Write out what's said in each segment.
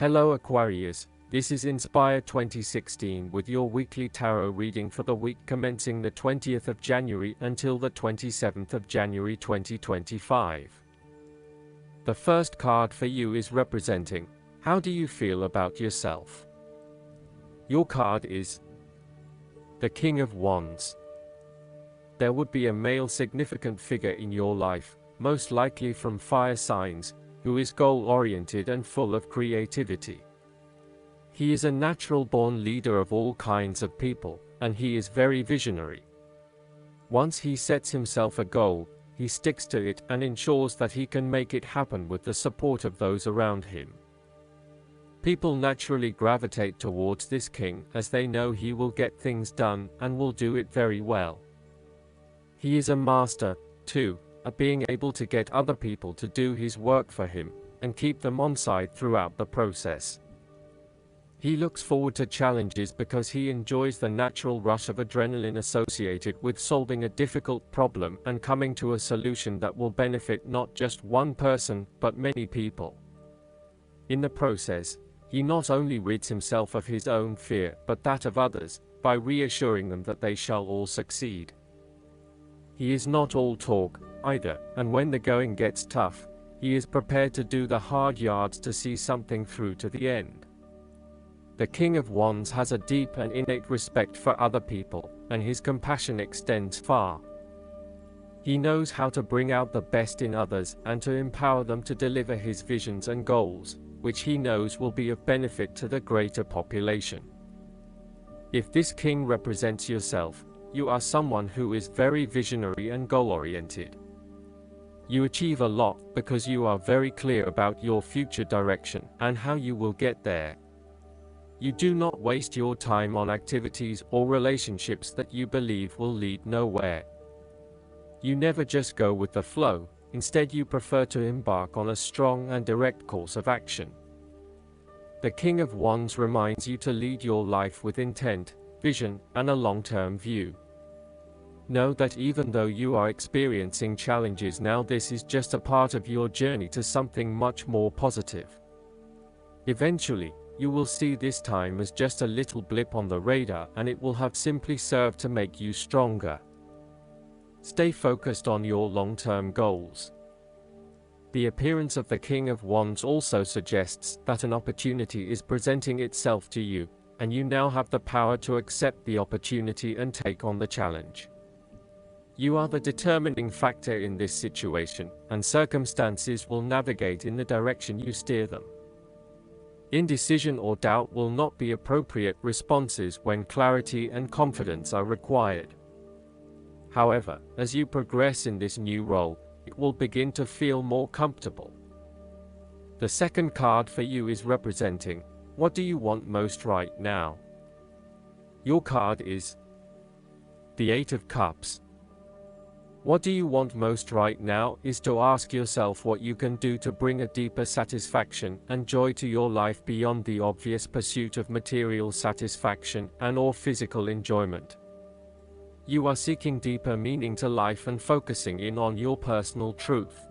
Hello Aquarius, this is Inspire 2016 with your weekly tarot reading for the week commencing the 20th of January until the 27th of January 2025. The first card for you is representing, how do you feel about yourself? Your card is the King of Wands. There would be a male significant figure in your life, most likely from fire signs, who is goal-oriented and full of creativity. He is a natural-born leader of all kinds of people, and he is very visionary. Once he sets himself a goal, he sticks to it and ensures that he can make it happen with the support of those around him. People naturally gravitate towards this king as they know he will get things done and will do it very well. He is a master, too, at being able to get other people to do his work for him, and keep them on side throughout the process. He looks forward to challenges because he enjoys the natural rush of adrenaline associated with solving a difficult problem and coming to a solution that will benefit not just one person, but many people. In the process, he not only rids himself of his own fear, but that of others, by reassuring them that they shall all succeed. He is not all talk, either, and when the going gets tough, he is prepared to do the hard yards to see something through to the end. The King of Wands has a deep and innate respect for other people, and his compassion extends far. He knows how to bring out the best in others and to empower them to deliver his visions and goals, which he knows will be of benefit to the greater population. If this king represents yourself, you are someone who is very visionary and goal-oriented. You achieve a lot because you are very clear about your future direction and how you will get there. You do not waste your time on activities or relationships that you believe will lead nowhere. You never just go with the flow, instead you prefer to embark on a strong and direct course of action. The King of Wands reminds you to lead your life with intent, vision, and a long-term view. Know that even though you are experiencing challenges now, this is just a part of your journey to something much more positive. Eventually, you will see this time as just a little blip on the radar, and it will have simply served to make you stronger. Stay focused on your long-term goals. The appearance of the King of Wands also suggests that an opportunity is presenting itself to you, and you now have the power to accept the opportunity and take on the challenge. You are the determining factor in this situation, and circumstances will navigate in the direction you steer them. Indecision or doubt will not be appropriate responses when clarity and confidence are required. However, as you progress in this new role, it will begin to feel more comfortable. The second card for you is representing, what do you want most right now? Your card is the Eight of Cups. What do you want most right now is to ask yourself what you can do to bring a deeper satisfaction and joy to your life beyond the obvious pursuit of material satisfaction and/or physical enjoyment. You are seeking deeper meaning to life and focusing in on your personal truth.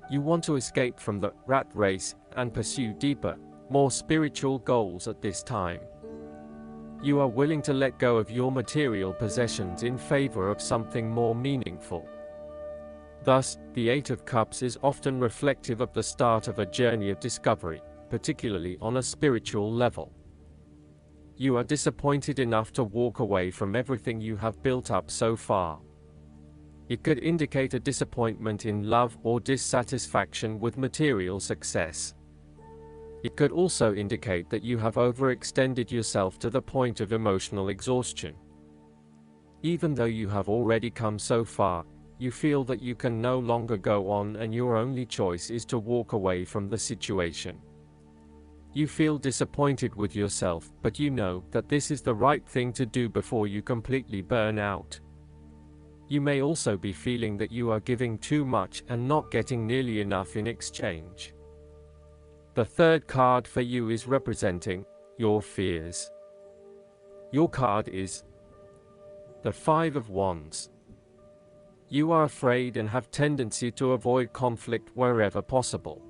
You want to escape from the rat race and pursue deeper, more spiritual goals at this time. You are willing to let go of your material possessions in favor of something more meaningful. Thus, the Eight of Cups is often reflective of the start of a journey of discovery, particularly on a spiritual level. You are disappointed enough to walk away from everything you have built up so far. It could indicate a disappointment in love or dissatisfaction with material success. It could also indicate that you have overextended yourself to the point of emotional exhaustion. Even though you have already come so far, you feel that you can no longer go on and your only choice is to walk away from the situation. You feel disappointed with yourself, but you know that this is the right thing to do before you completely burn out. You may also be feeling that you are giving too much and not getting nearly enough in exchange. The third card for you is representing your fears. Your card is the Five of Wands. You are afraid and have tendency to avoid conflict wherever possible.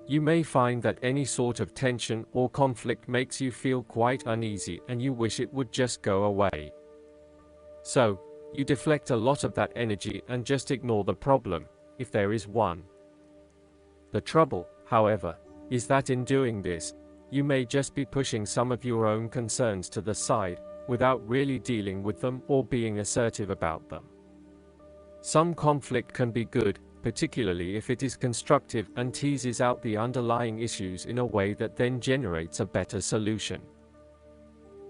You may find that any sort of tension or conflict makes you feel quite uneasy and you wish it would just go away. So, you deflect a lot of that energy and just ignore the problem, if there is one. The trouble, however, is that in doing this, you may just be pushing some of your own concerns to the side, without really dealing with them or being assertive about them. Some conflict can be good, particularly if it is constructive and teases out the underlying issues in a way that then generates a better solution.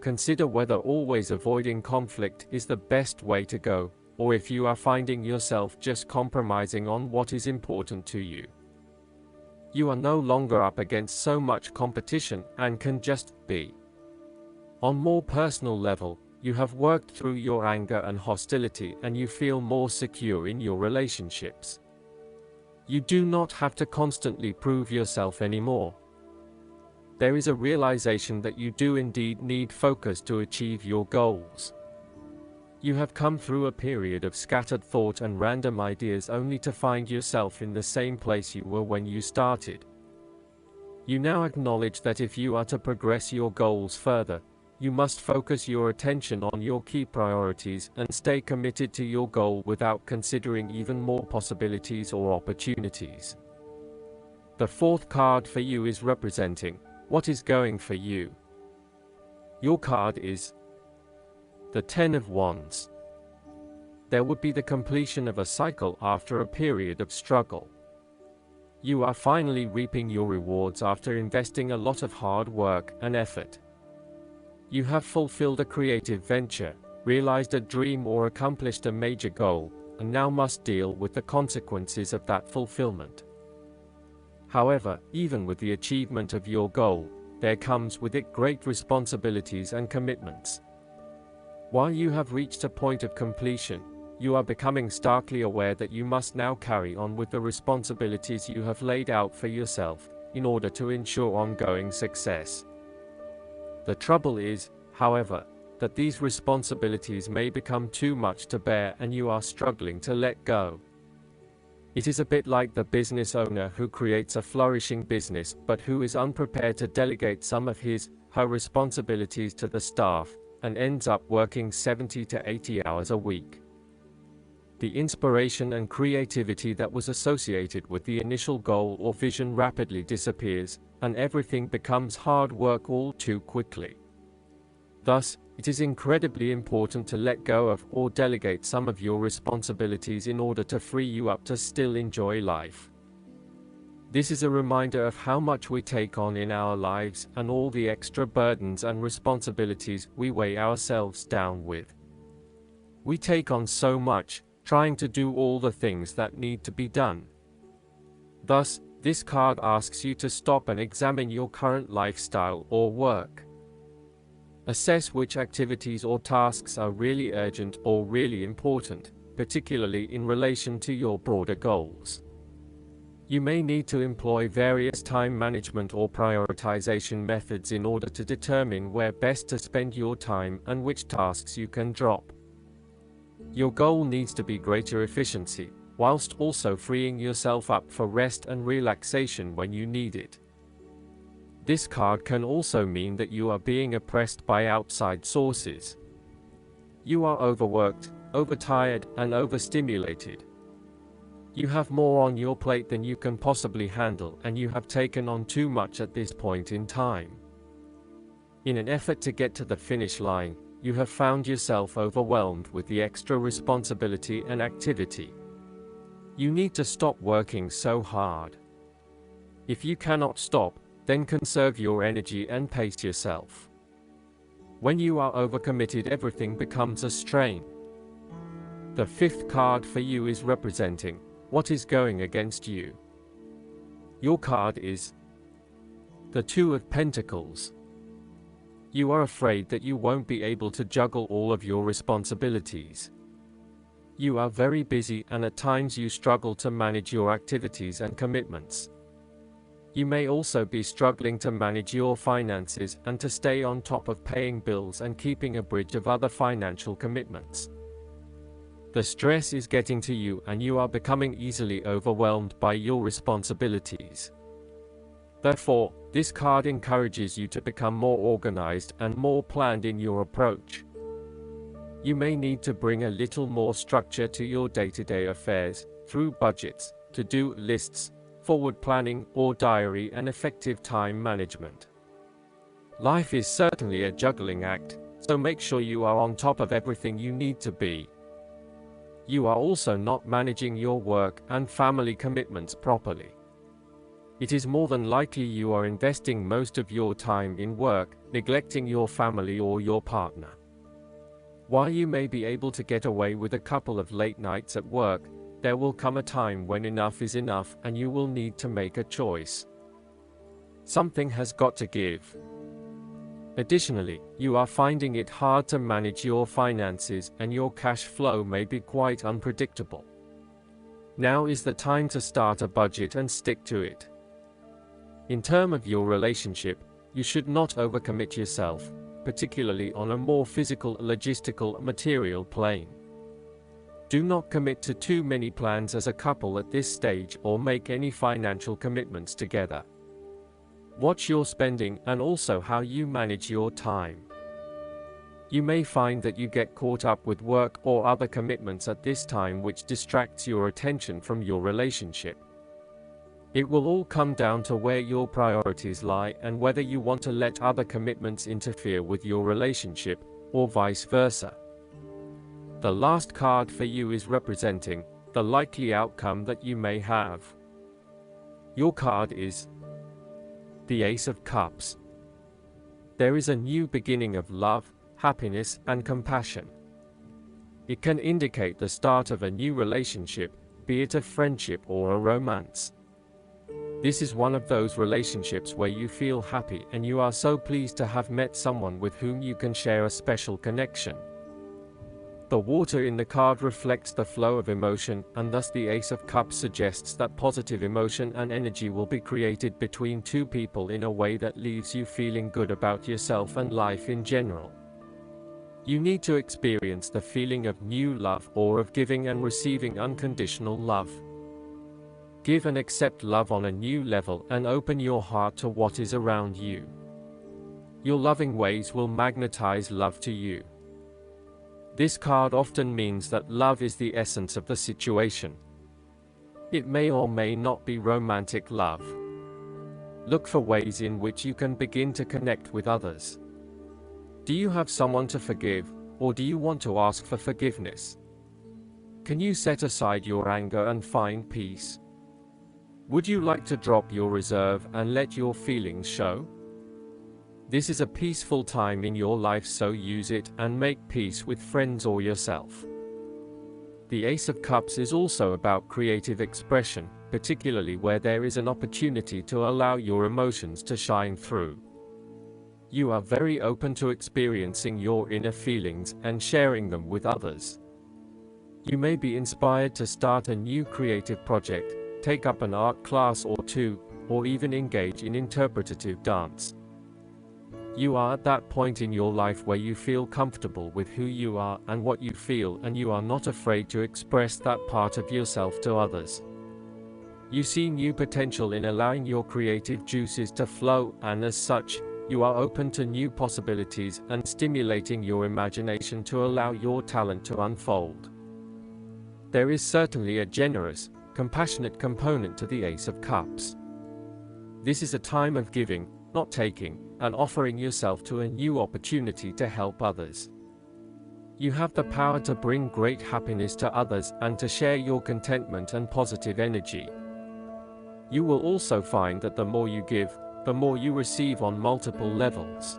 Consider whether always avoiding conflict is the best way to go, or if you are finding yourself just compromising on what is important to you. You are no longer up against so much competition and can just be. On more personal level, you have worked through your anger and hostility and you feel more secure in your relationships. You do not have to constantly prove yourself anymore. There is a realization that you do indeed need focus to achieve your goals. You have come through a period of scattered thought and random ideas only to find yourself in the same place you were when you started. You now acknowledge that if you are to progress your goals further, you must focus your attention on your key priorities and stay committed to your goal without considering even more possibilities or opportunities. The fourth card for you is representing what is going for you. Your card is the Ten of Wands. There would be the completion of a cycle after a period of struggle. You are finally reaping your rewards after investing a lot of hard work and effort. You have fulfilled a creative venture, realized a dream or accomplished a major goal, and now must deal with the consequences of that fulfillment. However, even with the achievement of your goal, there comes with it great responsibilities and commitments. While you have reached a point of completion, you are becoming starkly aware that you must now carry on with the responsibilities you have laid out for yourself, in order to ensure ongoing success. The trouble is, however, that these responsibilities may become too much to bear and you are struggling to let go. It is a bit like the business owner who creates a flourishing business but who is unprepared to delegate some of her responsibilities to the staff, and ends up working 70 to 80 hours a week. The inspiration and creativity that was associated with the initial goal or vision rapidly disappears, and everything becomes hard work all too quickly. Thus, it is incredibly important to let go of or delegate some of your responsibilities in order to free you up to still enjoy life. This is a reminder of how much we take on in our lives and all the extra burdens and responsibilities we weigh ourselves down with. We take on so much, trying to do all the things that need to be done. Thus, this card asks you to stop and examine your current lifestyle or work. Assess which activities or tasks are really urgent or really important, particularly in relation to your broader goals. You may need to employ various time management or prioritization methods in order to determine where best to spend your time and which tasks you can drop. Your goal needs to be greater efficiency, whilst also freeing yourself up for rest and relaxation when you need it. This card can also mean that you are being oppressed by outside sources. You are overworked, overtired, and overstimulated. You have more on your plate than you can possibly handle, and you have taken on too much at this point in time. In an effort to get to the finish line, you have found yourself overwhelmed with the extra responsibility and activity. You need to stop working so hard. If you cannot stop, then conserve your energy and pace yourself. When you are overcommitted, everything becomes a strain. The fifth card for you is representing what is going against you. Your card is the Two of Pentacles. You are afraid that you won't be able to juggle all of your responsibilities. You are very busy and at times you struggle to manage your activities and commitments. You may also be struggling to manage your finances and to stay on top of paying bills and keeping a bridge of other financial commitments. The stress is getting to you and you are becoming easily overwhelmed by your responsibilities. Therefore, this card encourages you to become more organized and more planned in your approach. You may need to bring a little more structure to your day-to-day affairs through budgets, to-do lists, forward planning, or diary and effective time management. Life is certainly a juggling act, so make sure you are on top of everything you need to be. You are also not managing your work and family commitments properly. It is more than likely you are investing most of your time in work, neglecting your family or your partner. While you may be able to get away with a couple of late nights at work, there will come a time when enough is enough and you will need to make a choice. Something has got to give. Additionally, you are finding it hard to manage your finances and your cash flow may be quite unpredictable. Now is the time to start a budget and stick to it. In terms of your relationship, you should not overcommit yourself, particularly on a more physical, logistical, material plane. Do not commit to too many plans as a couple at this stage or make any financial commitments together. Watch your spending and also how you manage your time. You may find that you get caught up with work or other commitments at this time which distracts your attention from your relationship. It will all come down to where your priorities lie and whether you want to let other commitments interfere with your relationship, or vice versa. The last card for you is representing the likely outcome that you may have. Your card is the Ace of Cups. There is a new beginning of love, happiness, and compassion. It can indicate the start of a new relationship, be it a friendship or a romance. This is one of those relationships where you feel happy and you are so pleased to have met someone with whom you can share a special connection. The water in the card reflects the flow of emotion, and thus the Ace of Cups suggests that positive emotion and energy will be created between two people in a way that leaves you feeling good about yourself and life in general. You need to experience the feeling of new love or of giving and receiving unconditional love. Give and accept love on a new level and open your heart to what is around you. Your loving ways will magnetize love to you. This card often means that love is the essence of the situation. It may or may not be romantic love. Look for ways in which you can begin to connect with others. Do you have someone to forgive, or do you want to ask for forgiveness? Can you set aside your anger and find peace? Would you like to drop your reserve and let your feelings show? This is a peaceful time in your life, so use it and make peace with friends or yourself. The Ace of Cups is also about creative expression, particularly where there is an opportunity to allow your emotions to shine through. You are very open to experiencing your inner feelings and sharing them with others. You may be inspired to start a new creative project, take up an art class or two, or even engage in interpretative dance. You are at that point in your life where you feel comfortable with who you are and what you feel, and you are not afraid to express that part of yourself to others. You see new potential in allowing your creative juices to flow, and as such, you are open to new possibilities and stimulating your imagination to allow your talent to unfold. There is certainly a generous, compassionate component to the Ace of Cups. This is a time of giving, not taking, and offering yourself to a new opportunity to help others. You have the power to bring great happiness to others and to share your contentment and positive energy. You will also find that the more you give, the more you receive on multiple levels.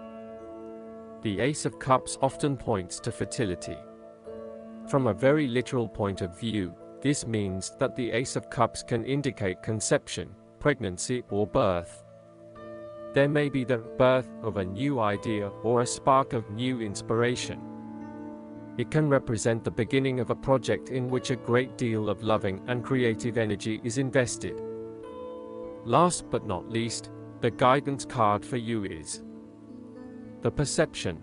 The Ace of Cups often points to fertility. From a very literal point of view, this means that the Ace of Cups can indicate conception, pregnancy, or birth. There may be the birth of a new idea or a spark of new inspiration. It can represent the beginning of a project in which a great deal of loving and creative energy is invested. Last but not least, the guidance card for you is the Perception.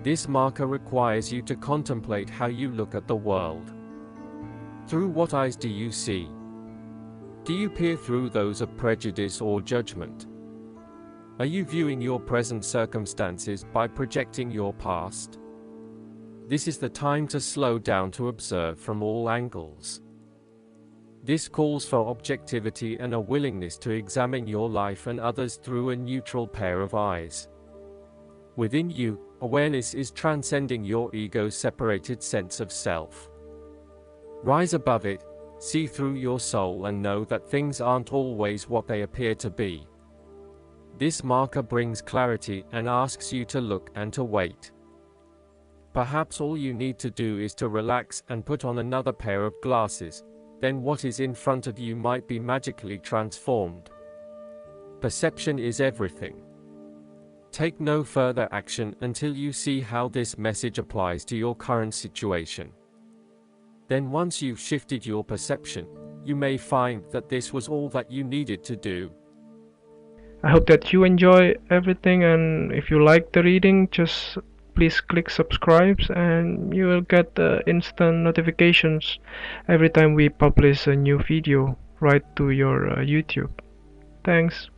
This marker requires you to contemplate how you look at the world. Through what eyes do you see? Do you peer through those of prejudice or judgment? Are you viewing your present circumstances by projecting your past? This is the time to slow down to observe from all angles. This calls for objectivity and a willingness to examine your life and others through a neutral pair of eyes. Within you, awareness is transcending your ego-separated sense of self. Rise above it, see through your soul and know that things aren't always what they appear to be. This marker brings clarity and asks you to look and to wait. Perhaps all you need to do is to relax and put on another pair of glasses, then what is in front of you might be magically transformed. Perception is everything. Take no further action until you see how this message applies to your current situation. Then once you've shifted your perception, you may find that this was all that you needed to do. I hope that you enjoy everything, and if you like the reading, just please click subscribe and you will get instant notifications every time we publish a new video right to your YouTube. Thanks.